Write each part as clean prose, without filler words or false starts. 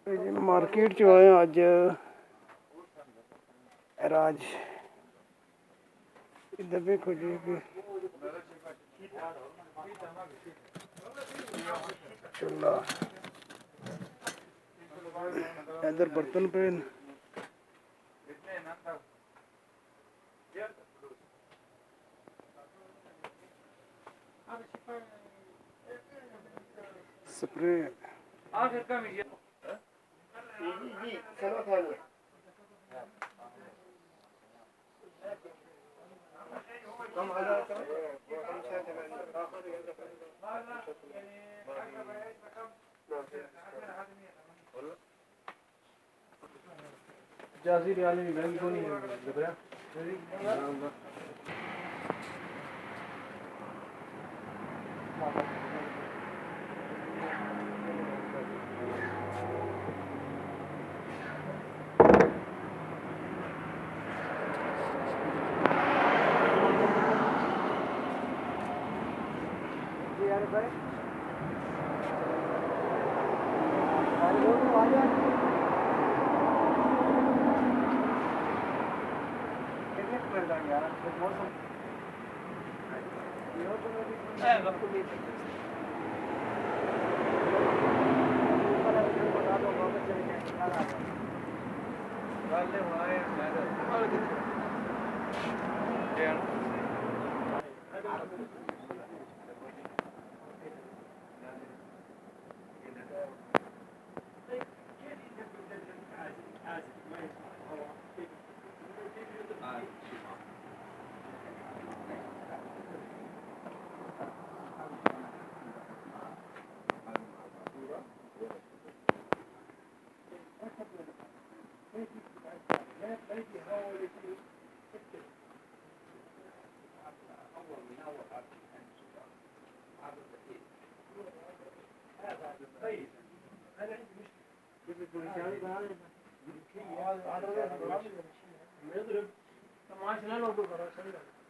जी market च आए अज राज इधर देखो जी चूल्हा इधर बर्तन पे स्प्रे जासी रियाल में महंगी को नहीं है लग रहा यार भाई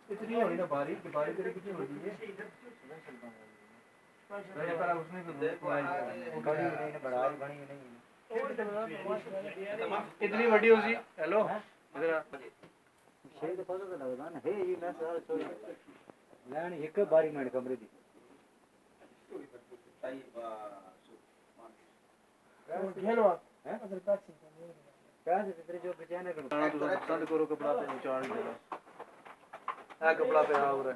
इतनी है ना बारीक बारीक कितनी होती है पर उसने तो बड़ी नहीं ना बड़ा बनी नहीं इतनी बड़ी होगी हेलो इधर शेर तो पता तो लगदा ना हे ये मैं सारा छोड़ लैन एक बारी मिनट कमरे दी घेनो है अगर काची क्या है तेरे जो बचाने करो तो बंद करो कपड़ा पे चार देना है कपड़ा पे आ रहा है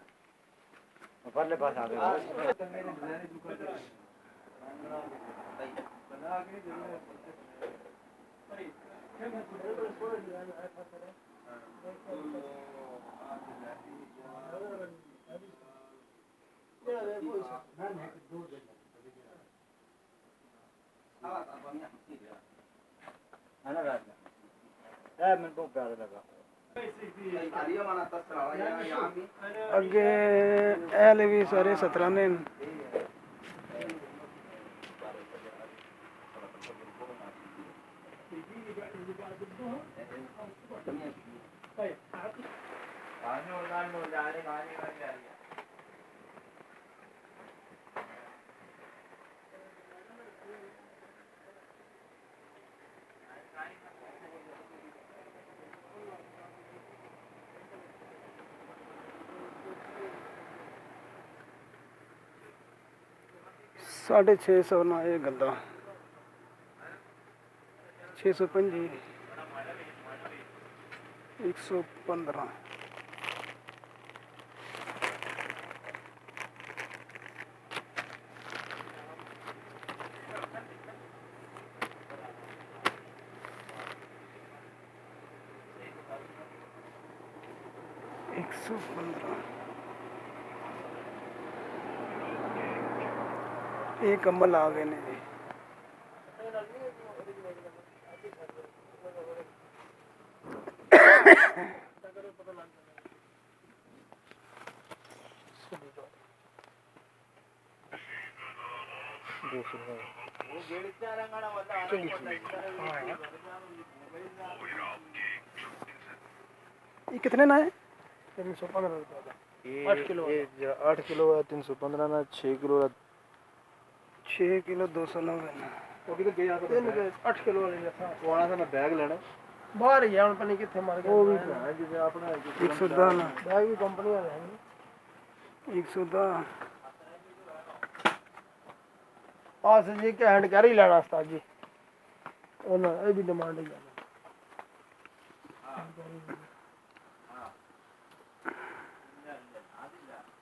परले पास आ गया बना के मैं तो प्यार लगा अगे एल भी सारे 17 ने साढ़े 600 ना ये गद्दा 625 115 115 एक कम्बल आ गए ने जी ये कितने ना है 315 रुपये 8 किलो 8 किलो है 315 ना 6 किलो 6 किलो 290 ना ਉਹ ਕਿਤੇ ਗਏ ਆ ਤਾਂ 8 ਕਿਲੋ ਵਾਲੇ ਨੇ ਸਾਹ ਉਹ ਆਣਾ ਤਾਂ ਮੈਂ ਬੈਗ ਲੈਣਾ ਬਾਹਰ ਹੀ ਆ ਹੁਣ ਪਤਾ ਕਿੱਥੇ ਮਰ ਗਿਆ ਉਹ ਵੀ ਭਰਾ ਜਿਵੇਂ ਆਪਣਾ 110 ਨਾ ਬੈਗ ਵੀ ਕੰਪਨੀ ਵਾਲੇ ਹਨ 110 ਆਸ ਜੀ ਕਿ ਹੈਂਡ ਕੈਰੀ ਲੈਣਾ ਉਸਤਾਦ ਜੀ ਉਹਨਾਂ ਇਹ ਵੀ ਡਿਮਾਂਡ ਹੈ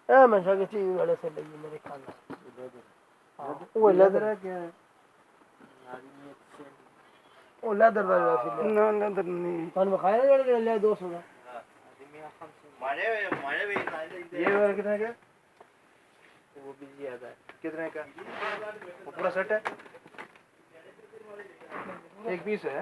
ਇਹ ਮੈਂ ਸ਼ਾਇਦ ਚੀਜ਼ ਵਾਲੇ से लगी मेरे ख्याल में वो लेदर है क्या वो लेदर ਦਾ ਜਿਹੜਾ ਸੀ ਨਾ ਲੈਦਰ ਨਹੀਂ ਤੁਹਾਨੂੰ ਵਿਖਾਇਆ ਜਿਹੜਾ ਜਿਹੜਾ ਲਿਆ 200 ਦਾ ये वाला कितने का वो भी ज्यादा है कितने का वो पूरा सेट है एक पीस है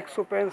165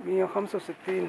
165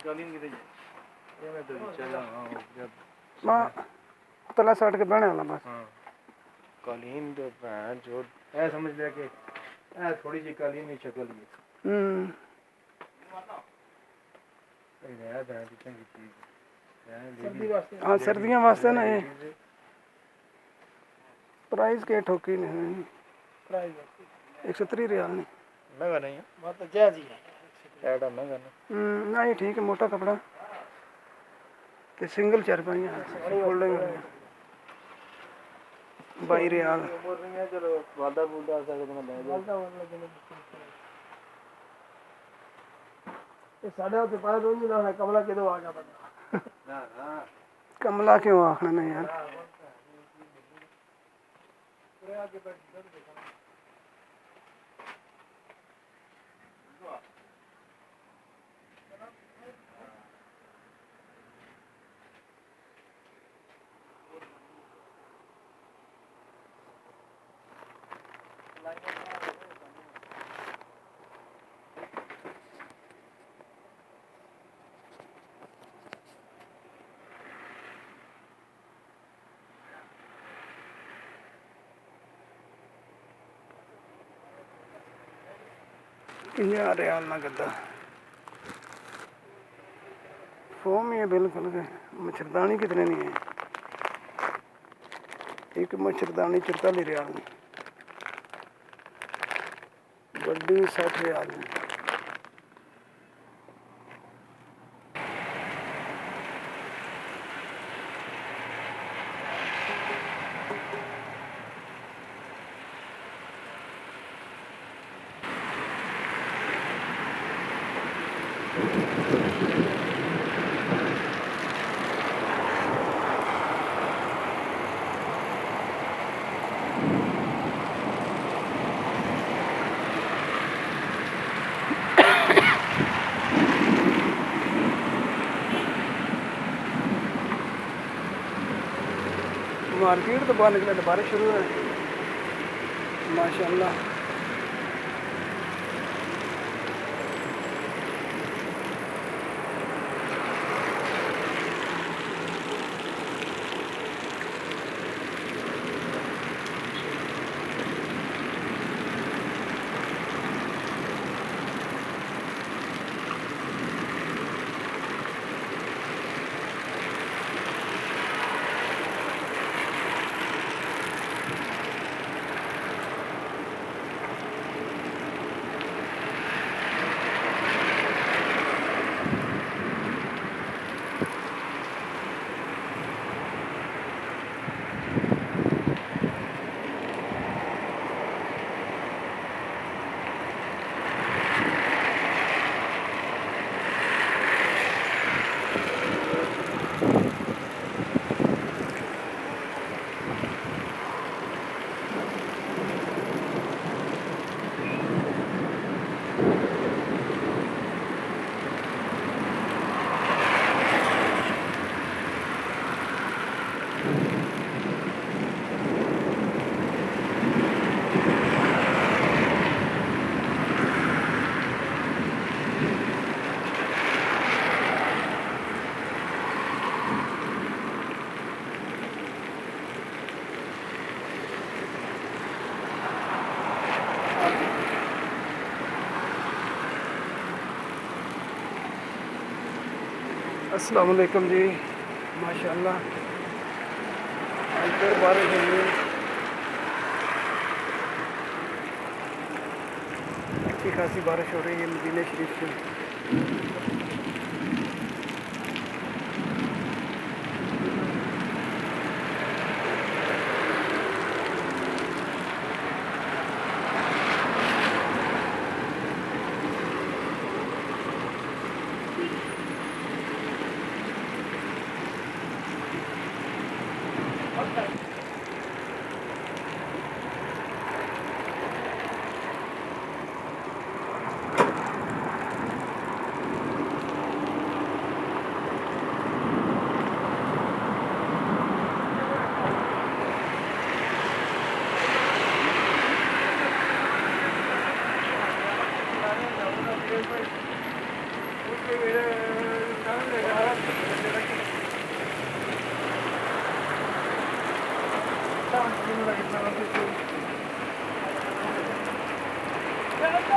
कालीन कितने ये मैं तो चला जब मां तला साट के बहने वाला बस हाँ कालीन तो भैन जो ऐ समझ लिया कि ऐ थोड़ी सी कालीन की शक्ल है ये नया भैन कितने की चीज सर्दी वास्ते हाँ सर्दियाँ वास्ते ना ये प्राइस के ठोकी नहीं प्राइस 130 रियाल नहीं महंगा नहीं है बात तो जायज ही है एडा महंगा नहीं ना ये ठीक है मोटा कपड़ा ते सिंगल चारपाइयाँ फोल्डिंग 22 रियाल उम्र नहीं है चलो वादा बूदा सकते मैं ले जाऊं वालदा वाला जने ये साढ़े होते पास रोज ना है कमला के दो आ गया पता ना ना कमला क्यों आखना नहीं यार यहाँ रियाल ना गद्दा फोम ही है बिल्कुल के मच्छरदानी कितने नहीं है एक मच्छरदानी 44 रियाल में बड़ी 60 रियाल में मार्केट तो बाहर निकले तो बारिश शुरू है माशाल्लाह अस्सलाम वालेकुम जी। माशाल्लाह आज फिर बारिश हो रही है, अच्छी खासी बारिश हो रही है मदीना शरीफ से।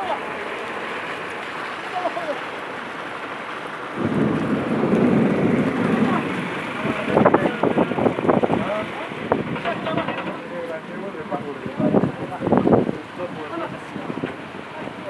Tamam.